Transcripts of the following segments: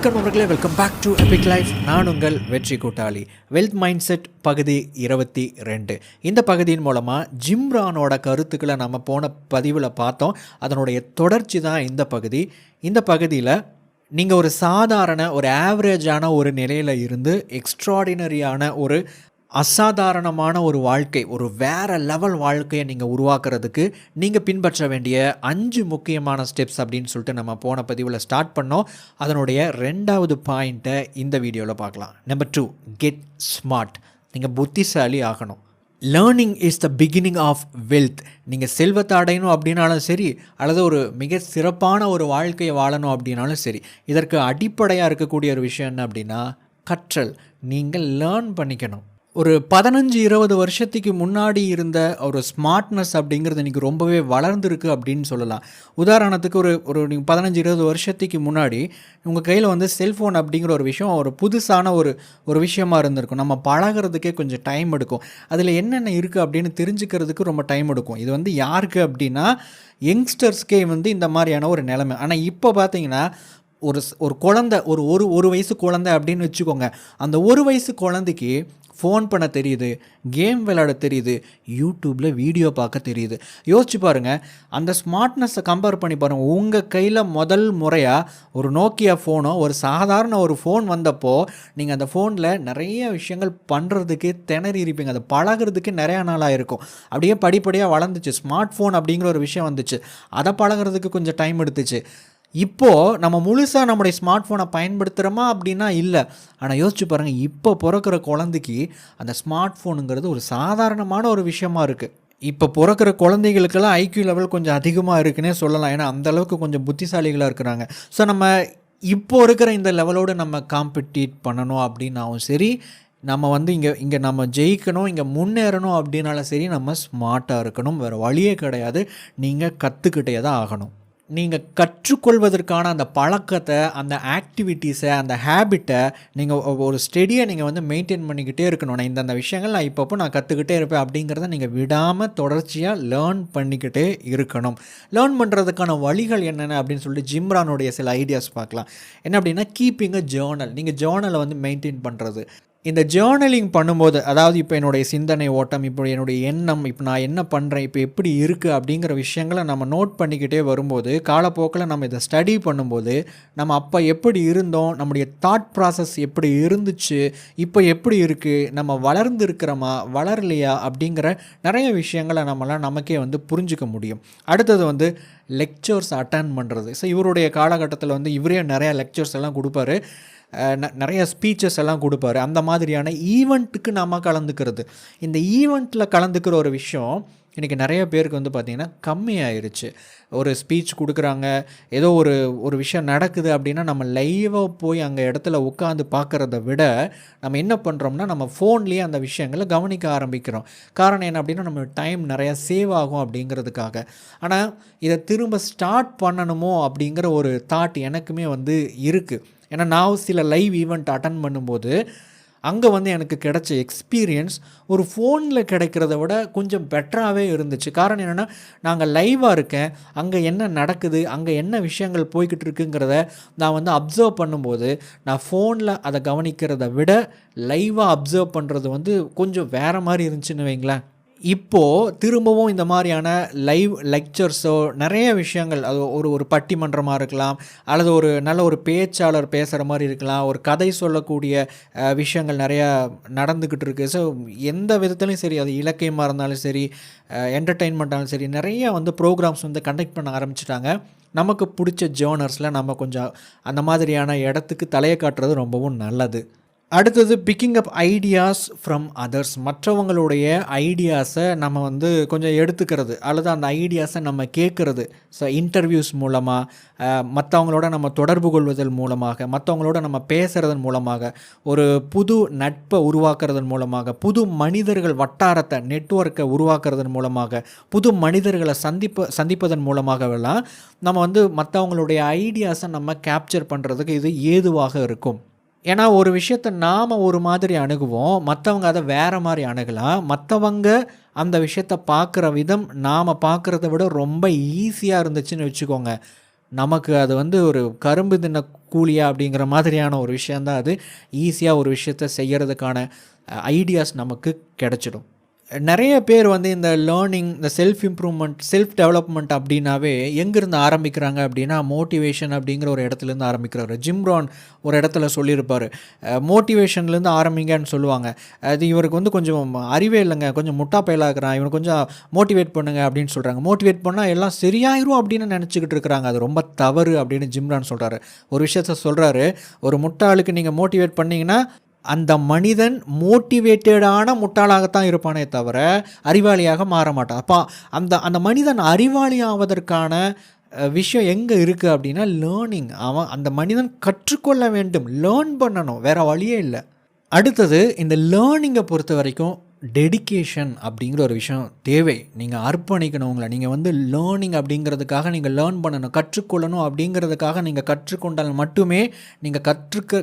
வணக்கம் நண்பர்களே, welcome back to Epic Life. நான் உங்கள் வெற்றி கூட்டாளி. வெல்த் மைண்ட் செட் பகுதி 22. இந்த பகுதியின் மூலமாக ஜிம்ரானோட கருத்துக்களை நம்ம போன பதிவில் பார்த்தோம். அதனுடைய தொடர்ச்சி தான் இந்த பகுதி. இந்த பகுதியில் நீங்கள் ஒரு சாதாரண ஒரு ஆவரேஜான ஒரு நிலையில் இருந்து எக்ஸ்ட்ராடினரியான ஒரு அசாதாரணமான ஒரு வாழ்க்கை, ஒரு வேறு லெவல் வாழ்க்கையை நீங்கள் உருவாக்குறதுக்கு நீங்கள் பின்பற்ற வேண்டிய 5 முக்கியமான ஸ்டெப்ஸ் அப்படின்னு சொல்லிட்டு நம்ம போன பதிவில் ஸ்டார்ட் பண்ணோம். அதனுடைய 2வது பாயிண்ட்டை இந்த வீடியோவில் பார்க்கலாம். Number 2, get smart. நீங்கள் புத்திசாலி ஆகணும். Learning is the beginning of wealth. நீங்கள் செல்வத்தை அடையணும் அப்படின்னாலும் சரி, அல்லது ஒரு மிக சிறப்பான ஒரு வாழ்க்கையை வாழணும் அப்படின்னாலும் சரி, இதற்கு அடிப்படையாக இருக்கக்கூடிய ஒரு விஷயம் என்ன அப்படின்னா கற்றல். நீங்கள் லேர்ன் பண்ணிக்கணும். ஒரு 15-20 வருஷத்துக்கு முன்னாடி இருந்த ஒரு ஸ்மார்ட்னஸ் அப்படிங்கிறது இன்றைக்கி ரொம்பவே வளர்ந்துருக்கு அப்படின்னு சொல்லலாம். உதாரணத்துக்கு ஒரு நீங்கள் 15-20 வருஷத்துக்கு முன்னாடி உங்கள் கையில் செல்ஃபோன் அப்படிங்கிற ஒரு விஷயம் ஒரு புதுசான ஒரு விஷயமா இருந்திருக்கும். நம்ம பழகிறதுக்கே கொஞ்சம் டைம் எடுக்கும். அதில் என்னென்ன இருக்குது அப்படின்னு தெரிஞ்சுக்கிறதுக்கு ரொம்ப டைம் எடுக்கும். இது யாருக்கு அப்படின்னா யங்ஸ்டர்ஸ்க்கே இந்த மாதிரியான ஒரு நிலைமை. ஆனால் இப்போ பார்த்தீங்கன்னா ஒரு குழந்தை, ஒரு வயசு குழந்தை அப்படின்னு வச்சுக்கோங்க. அந்த ஒரு வயசு குழந்தைக்கு ஃபோன் பண்ண தெரியுது, கேம் விளையாட தெரியுது, யூடியூப்பில் வீடியோ பார்க்க தெரியுது. யோசிச்சு பாருங்கள், அந்த ஸ்மார்ட்னஸை கம்பேர் பண்ணி பாருங்கள். உங்கள் கையில் முதல் முறையாக ஒரு நோக்கியா ஃபோனோ ஒரு சாதாரண ஒரு ஃபோன் வந்தப்போ நீங்கள் அந்த ஃபோனில் நிறைய விஷயங்கள் பண்ணுறதுக்கு திணறி இருப்பீங்க. அதை பழகிறதுக்கு நிறையா நாளாக இருக்கும். அப்படியே படிப்படியாக வளர்ந்துச்சு. ஸ்மார்ட் ஃபோன் அப்படிங்கிற ஒரு விஷயம் வந்துச்சு. அதை பழகிறதுக்கு கொஞ்சம் டைம் எடுத்துச்சு. இப்போது நம்ம முழுசாக நம்முடைய ஸ்மார்ட் ஃபோனை பயன்படுத்துகிறோமா அப்படின்னா இல்லை. ஆனால் யோசிச்சு பாருங்கள், இப்போ பிறக்கிற குழந்தைக்கு அந்த ஸ்மார்ட் ஃபோனுங்கிறது ஒரு சாதாரணமான ஒரு விஷயமா இருக்குது. இப்போ பிறக்கிற குழந்தைகளுக்கெல்லாம் ஐக்யூ லெவல் கொஞ்சம் அதிகமாக இருக்குன்னே சொல்லலாம். ஏன்னா அந்தளவுக்கு கொஞ்சம் புத்திசாலிகளாக இருக்கிறாங்க. ஸோ நம்ம இப்போ இருக்கிற இந்த லெவலோடு நம்ம காம்பீட் பண்ணணும் அப்படின்னாவும் சரி, நம்ம இங்கே நம்ம ஜெயிக்கணும், இங்கே முன்னேறணும் அப்படின்னாலும் சரி, நம்ம ஸ்மார்ட்டாக இருக்கணும். வேறு வழியே கிடையாது. நீங்கள் கற்றுக்கிட்டே தான் ஆகணும். நீங்கள் கற்றுக்கொள்வதற்கான அந்த பழக்கத்தை, அந்த ஆக்டிவிட்டீஸை, அந்த ஹேபிட்டை நீங்கள் ஒரு ஸ்டெடியை நீங்கள் மெயின்டைன் பண்ணிக்கிட்டே இருக்கணும். நான் இந்த விஷயங்கள் நான் இப்பப்போ நான் கற்றுக்கிட்டே இருப்பேன் அப்படிங்கிறத நீங்கள் விடாமல் தொடர்ச்சியாக லேர்ன் பண்ணிக்கிட்டே இருக்கணும். லேர்ன் பண்ணுறதுக்கான வழிகள் என்னென்ன அப்படின்னு சொல்லிட்டு ஜிம்ரானுடைய சில ஐடியாஸ் பார்க்கலாம். என்ன அப்படின்னா, கீப்பிங் அ ஜேர்னல். நீங்கள் ஜேர்னலை மெயின்டைன் பண்ணுறது. இந்த ஜேர்னலிங் பண்ணும்போது, அதாவது இப்போ என்னுடைய சிந்தனை ஓட்டம், இப்போ என்னுடைய எண்ணம், இப்போ நான் என்ன பண்ணுறேன், இப்போ எப்படி இருக்குது அப்படிங்கிற விஷயங்களை நம்ம நோட் பண்ணிக்கிட்டே வரும்போது, காலப்போக்கில் நம்ம இதை ஸ்டடி பண்ணும்போது, நம்ம அப்போ எப்படி இருந்தோம், நம்முடைய தாட் ப்ராசஸ் எப்படி இருந்துச்சு, இப்போ எப்படி இருக்குது, நம்ம வளர்ந்து இருக்கிறோமா வளரலையா அப்படிங்கிற நிறைய விஷயங்களை நமக்கே புரிஞ்சிக்க முடியும். அடுத்தது லெக்சர்ஸ் அட்டெண்ட் பண்ணுறது. ஸோ இவருடைய காலகட்டத்தில் இவரே நிறையா லெக்சர்ஸ் எல்லாம் கொடுப்பாரு, நிறைய ஸ்பீச்சஸ் எல்லாம் கொடுப்பாரு. அந்த மாதிரியான ஈவெண்ட்டுக்கு நம்ம கலந்துக்கிறது. இந்த ஈவெண்ட்டில் கலந்துக்கிற ஒரு விஷயம் இன்றைக்கி நிறைய பேருக்கு பார்த்திங்கன்னா கம்மியாயிருச்சு. ஒரு ஸ்பீச் கொடுக்குறாங்க, ஏதோ ஒரு விஷயம் நடக்குது அப்படின்னா நம்ம லைவாக போய் அங்கே இடத்துல உட்காந்து பார்க்குறத விட நம்ம என்ன பண்ணுறோம்னா நம்ம ஃபோன்லேயே அந்த விஷயங்களை கவனிக்க ஆரம்பிக்கிறோம். காரணம் என்ன அப்படின்னா நம்ம டைம் நிறையா சேவ் ஆகும் அப்படிங்கிறதுக்காக. ஆனால் இதை திரும்ப ஸ்டார்ட் பண்ணணுமோ அப்படிங்கிற ஒரு தாட் எனக்குமே இருக்குது. ஏன்னா நான் சில லைவ் ஈவெண்ட் அட்டன் பண்ணும்போது அங்கே எனக்கு கிடைச்ச எக்ஸ்பீரியன்ஸ் ஒரு ஃபோனில் கிடைக்கிறத விட கொஞ்சம் பெட்டராகவே இருந்துச்சு. காரணம் என்னென்னா, நாங்கள் லைவாக இருக்கேன், அங்கே என்ன நடக்குது, அங்கே என்ன விஷயங்கள் போய்கிட்டு இருக்குங்கிறத நான் அப்சர்வ் பண்ணும்போது, நான் ஃபோனில் அதை கவனிக்கிறத விட லைவாக அப்சர்வ் பண்ணுறது கொஞ்சம் வேறு மாதிரி இருந்துச்சுன்னு வைங்களேன். இப்போது திரும்பவும் இந்த மாதிரியான லைவ் லெக்சர்ஸோ நிறைய விஷயங்கள், அது ஒரு பட்டிமன்றமாக இருக்கலாம், அல்லது ஒரு நல்ல ஒரு பேச்சாளர் பேசுகிற மாதிரி இருக்கலாம், ஒரு கதை சொல்லக்கூடிய விஷயங்கள் நிறையா நடந்துக்கிட்டு இருக்குது. ஸோ எந்த விதத்துலையும் சரி, அது இலக்கியமாக இருந்தாலும் சரி, என்டர்டெயின்மெண்ட்டாலும் சரி, நிறையா ப்ரோக்ராம்ஸ் கண்டக்ட் பண்ண ஆரம்பிச்சிட்டாங்க. நமக்கு பிடிச்ச ஜேர்னர்ஸில் நம்ம கொஞ்சம் அந்த மாதிரியான இடத்துக்கு தலையை காட்டுறது ரொம்பவும் நல்லது. அடுத்தது picking up ideas from others. மற்றவங்களுடைய ஐடியாஸை நம்ம கொஞ்சம் எடுத்துக்கிறது, அல்லது அந்த ஐடியாஸை நம்ம கேட்குறது. ஸோ இன்டர்வியூஸ் மூலமாக, மற்றவங்களோட நம்ம தொடர்பு கொள்வதன் மூலமாக, மற்றவங்களோட நம்ம பேசுகிறதன் மூலமாக, ஒரு புது நட்பை உருவாக்குறதன் மூலமாக, புது மனிதர்கள் வட்டாரத்தை நெட்வொர்க்கை உருவாக்குறதன் மூலமாக, புது மனிதர்களை சந்திப்பதன் மூலமாகவெல்லாம் நம்ம மற்றவங்களுடைய ஐடியாஸை நம்ம கேப்சர் பண்ணுறதுக்கு இது ஏதுவாக இருக்கும். ஏன்னா ஒரு விஷயத்தை நாம் ஒரு மாதிரி அணுகுவோம், மற்றவங்க அதை வேறு மாதிரி அணுகலாம். மற்றவங்க அந்த விஷயத்தை பார்க்குற விதம் நாம் பார்க்குறத விட ரொம்ப ஈஸியாக இருந்துச்சுன்னு வச்சுக்கோங்க, நமக்கு அது வந்து ஒரு கரும்பு தின்ன கூலியா அப்படிங்கிற மாதிரியான ஒரு விஷயந்தான் அது. ஈஸியாக ஒரு விஷயத்த செய்கிறதுக்கான ஐடியாஸ் நமக்கு கிடச்சிடும். நிறைய பேர் வந்து இந்த லேர்னிங், இந்த செல்ஃப் இம்ப்ரூவ்மெண்ட், செல்ஃப் டெவலப்மெண்ட் அப்படின்னாவே எங்கேருந்து ஆரம்பிக்கிறாங்க அப்படின்னா மோட்டிவேஷன் அப்படிங்கிற ஒரு இடத்துலேருந்து ஆரம்பிக்கிறாரு. ஜிம்ரான் ஒரு இடத்துல சொல்லியிருப்பார், மோட்டிவேஷன்லேருந்து ஆரம்பிங்கன்னு சொல்லுவாங்க. அது இவருக்கு வந்து கொஞ்சம் அறிவே இல்லைங்க, கொஞ்சம் முட்டா பயலாகிறான், இவனை கொஞ்சம் மோட்டிவேட் பண்ணுங்க அப்படின்னு சொல்கிறாங்க. மோட்டிவேட் பண்ணால் எல்லாம் சரியாயிரும் அப்படின்னு நினச்சிக்கிட்டு இருக்கிறாங்க. அது ரொம்ப தவறு அப்படின்னு ஜிம்ரான் சொல்கிறாரு. ஒரு விஷயத்த சொல்கிறாரு, ஒரு முட்டாளுக்கு நீங்கள் மோட்டிவேட் பண்ணிங்கன்னா அந்த மனிதன் மோட்டிவேட்டடான முட்டாளாகத்தான் இருப்பானே தவிர அறிவாளியாக மாற மாட்டான். அப்போ அந்த மனிதன் அறிவாளி ஆவதற்கான விஷயம் எங்கே இருக்குது அப்படின்னா லேர்னிங். அந்த மனிதன் கற்றுக்கொள்ள வேண்டும், லேர்ன் பண்ணணும், வேறு வழியே இல்லை. அடுத்தது இந்த லேர்னிங்கை பொறுத்த வரைக்கும் டெடிகேஷன் அப்படிங்கிற ஒரு விஷயம் தேவை. நீங்கள் அர்ப்பணிக்கணும் உங்களை. நீங்கள் வந்து லேர்னிங் அப்படிங்கிறதுக்காக நீங்கள் லேர்ன் பண்ணணும், கற்றுக்கொள்ளணும் அப்படிங்கிறதுக்காக நீங்கள் கற்றுக்கொண்டால் மட்டுமே நீங்கள்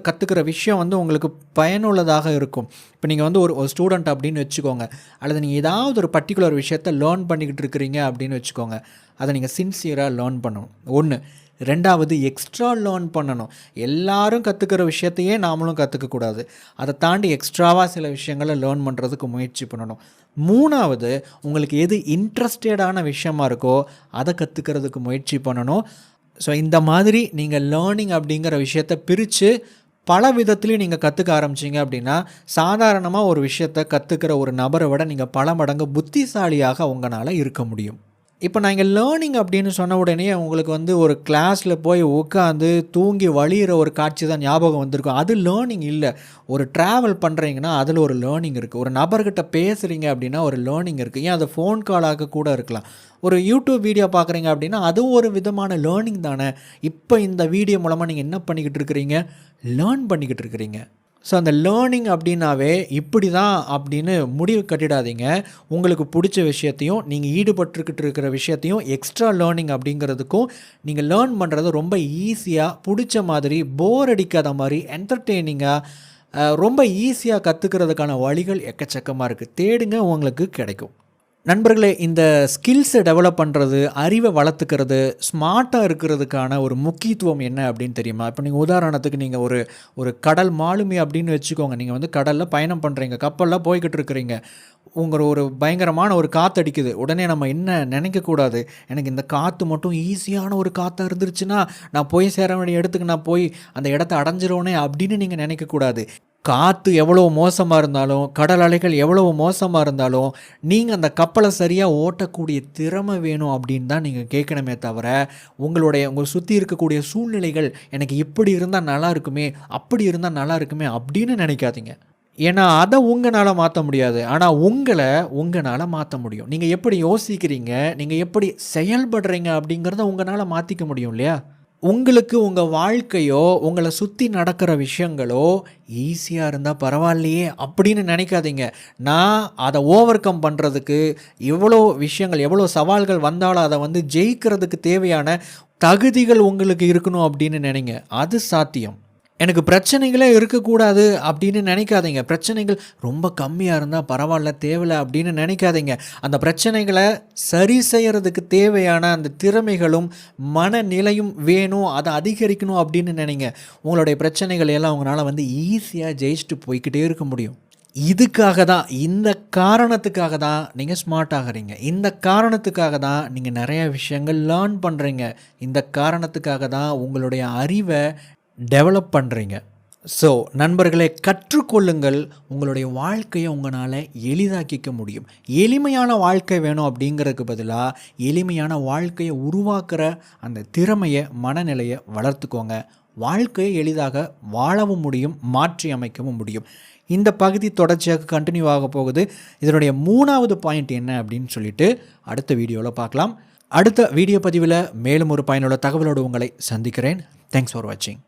கற்றுக்கிற விஷயம் வந்து உங்களுக்கு பயனுள்ளதாக இருக்கும். இப்போ நீங்கள் வந்து ஒரு ஸ்டூடெண்ட் அப்படின்னு வச்சுக்கோங்க, அல்லது நீங்கள் ஏதாவது ஒரு பர்டிகுலர் விஷயத்தை லேர்ன் பண்ணிக்கிட்டு இருக்கிறீங்க அப்படின்னு வச்சுக்கோங்க. அதை நீங்கள் சின்சியராக லேர்ன் பண்ணணும். ஒன்று. ரெண்டாவது, எக்ஸ்ட்ரா லேர்ன் பண்ணணும். எல்லாரும் கற்றுக்கிற விஷயத்தையே நாமளும் கற்றுக்கக்கூடாது. அதை தாண்டி எக்ஸ்ட்ராவாக சில விஷயங்களை லேர்ன் பண்ணுறதுக்கு முயற்சி பண்ணணும். மூணாவது, உங்களுக்கு எது இன்ட்ரெஸ்டடான விஷயமா இருக்கோ அதை கற்றுக்கிறதுக்கு முயற்சி பண்ணணும். ஸோ இந்த மாதிரி நீங்கள் லேர்னிங் அப்படிங்கிற விஷயத்தை பிரித்து பல விதத்துலேயும் நீங்கள் கற்றுக்க ஆரம்பிச்சிங்க அப்படின்னா சாதாரணமாக ஒரு விஷயத்தை கற்றுக்கிற ஒரு நபரை விட நீங்கள் பல மடங்கு புத்திசாலியாக உங்களால் இருக்க முடியும். இப்போ நான் இங்கே லேர்னிங் அப்படின்னு சொன்ன உடனே உங்களுக்கு வந்து ஒரு கிளாஸில் போய் உட்காந்து தூங்கி வழியிற ஒரு காட்சி தான் ஞாபகம் வந்திருக்கும். அது லேர்னிங் இல்லை. ஒரு ட்ராவல் பண்ணுறீங்கன்னா அதில் ஒரு லேர்னிங் இருக்குது. ஒரு நபர்கிட்ட பேசுகிறீங்க அப்படின்னா ஒரு லேர்னிங் இருக்குது. ஏன் அது ஃபோன் காலாக கூட இருக்கலாம். ஒரு யூடியூப் வீடியோ பார்க்குறீங்க அப்படின்னா அதுவும் ஒரு விதமான லேர்னிங் தானே. இப்போ இந்த வீடியோ மூலமாக நீங்கள் என்ன பண்ணிக்கிட்டு இருக்கிறீங்க? லேர்ன் பண்ணிக்கிட்டு இருக்கிறீங்க. ஸோ அந்த லேர்னிங் அப்படின்னாவே இப்படி தான் அப்படின்னு முடிவு கட்டிடாதீங்க. உங்களுக்கு பிடிச்ச விஷயத்தையும் நீங்கள் ஈடுபட்டுக்கிட்டு இருக்கிற விஷயத்தையும் எக்ஸ்ட்ரா லேர்னிங் அப்படிங்கிறதுக்கும் நீங்கள் லேர்ன் பண்ணுறது ரொம்ப ஈஸியாக, பிடிச்ச மாதிரி, போர் அடிக்காத மாதிரி, என்டர்டெய்னிங்காக ரொம்ப ஈஸியாக கற்றுக்கிறதுக்கான வழிகள் எக்கச்சக்கமாக இருக்குது. தேடுங்க, உங்களுக்கு கிடைக்கும். நண்பர்களே, இந்த ஸ்கில்ஸை டெவலப் பண்ணுறது, அறிவை வளர்த்துக்கிறது, ஸ்மார்ட்டாக இருக்கிறதுக்கான ஒரு முக்கியத்துவம் என்ன அப்படின்னு தெரியுமா? இப்போ நீங்கள் உதாரணத்துக்கு நீங்கள் ஒரு கடல் மாலுமி அப்படின்னு வச்சுக்கோங்க. நீங்கள் வந்து கடலில் பயணம் பண்ணுறீங்க, கப்பலில் போய்கிட்டு இருக்கிறீங்க. ஒரு பயங்கரமான ஒரு காற்று அடிக்குது. உடனே நம்ம என்ன நினைக்கக்கூடாது, எனக்கு இந்த காற்று மட்டும் ஈஸியான ஒரு காற்றாக இருந்துருச்சுன்னா நான் போய் சேர வேண்டிய இடத்துக்கு நான் போய் அந்த இடத்த அடைஞ்சிரோனே அப்படின்னு நீங்கள் நினைக்கக்கூடாது. காற்று எவ்வளோ மோசமாக இருந்தாலும், கடல் அலைகள் எவ்வளோ மோசமாக இருந்தாலும் நீங்கள் அந்த கப்பலை சரியாக ஓட்டக்கூடிய திறமை வேணும் அப்படின்னு தான் நீங்கள் கேட்கணுமே தவிர உங்களை சுற்றி இருக்கக்கூடிய சூழ்நிலைகள் எனக்கு இப்படி இருந்தால் நல்லா இருக்குமே, அப்படி இருந்தால் நல்லா இருக்குமே அப்படின்னு நினைக்காதீங்க. ஏன்னா அதை உங்களால் மாற்ற முடியாது. ஆனால் உங்களால் மாற்ற முடியும். நீங்கள் எப்படி யோசிக்கிறீங்க, நீங்கள் எப்படி செயல்படுறீங்க அப்படிங்கிறத உங்களால் மாற்றிக்க முடியும் இல்லையா? உங்களுக்கு உங்கள் வாழ்க்கையோ உங்களை சுற்றி நடக்கிற விஷயங்களோ ஈஸியாக இருந்தால் பரவாயில்லையே அப்படின்னு நினைக்காதீங்க. நான் அதை ஓவர் கம் பண்ணுறதுக்கு எவ்வளோ விஷயங்கள், எவ்வளோ சவால்கள் வந்தாலும் அதை வந்து ஜெயிக்கிறதுக்கு தேவையான தகுதிகள் உங்களுக்கு இருக்கணும் அப்படின்னு நினைங்க. அது சாத்தியம். எனக்கு பிரச்சனைகளே இருக்கக்கூடாது அப்படின்னு நினைக்காதீங்க. பிரச்சனைகள் ரொம்ப கம்மியாக இருந்தால் பரவாயில்ல, தேவையில்லை அப்படின்னு நினைக்காதீங்க. அந்த பிரச்சனைகளை சரி செய்கிறதுக்கு தேவையான அந்த திறமைகளும் மனநிலையும் வேணும், அதை அதிகரிக்கணும் அப்படின்னு நினைங்க. உங்களுடைய பிரச்சனைகளை எல்லாம் உங்களால் வந்து ஈஸியாக ஜெயிச்சுட்டு போய்கிட்டே இருக்க முடியும். இதுக்காக தான், இந்த காரணத்துக்காக தான் நீங்கள் ஸ்மார்ட் ஆகிறீங்க. இந்த காரணத்துக்காக தான் நீங்கள் நிறைய விஷயங்கள் லேர்ன் பண்ணுறீங்க. இந்த காரணத்துக்காக தான் உங்களுடைய அறிவை டெவலப் பண்ணுறீங்க. ஸோ நண்பர்களே, கற்றுக்கொள்ளுங்கள். உங்களுடைய வாழ்க்கையை உங்களால் எளிதாக்கிக்க முடியும். எளிமையான வாழ்க்கை வேணும் அப்படிங்கிறதுக்கு பதிலாக எளிமையான வாழ்க்கையை உருவாக்குற அந்த திறமையை, மனநிலையை வளர்த்துக்கோங்க. வாழ்க்கையை எளிதாக வாழவும் முடியும், மாற்றி அமைக்கவும் முடியும். இந்த பகுதி தொடர்ச்சியாக கண்டினியூ ஆக போகுது. இதனுடைய 3வது பாயிண்ட் என்ன அப்படின்னு சொல்லிட்டு அடுத்த வீடியோவில் பார்க்கலாம். அடுத்த வீடியோ பதிவில் மேலும் ஒரு பயனுள்ள தகவலோடு உங்களை சந்திக்கிறேன். தேங்க்ஸ் ஃபார் வாட்சிங்.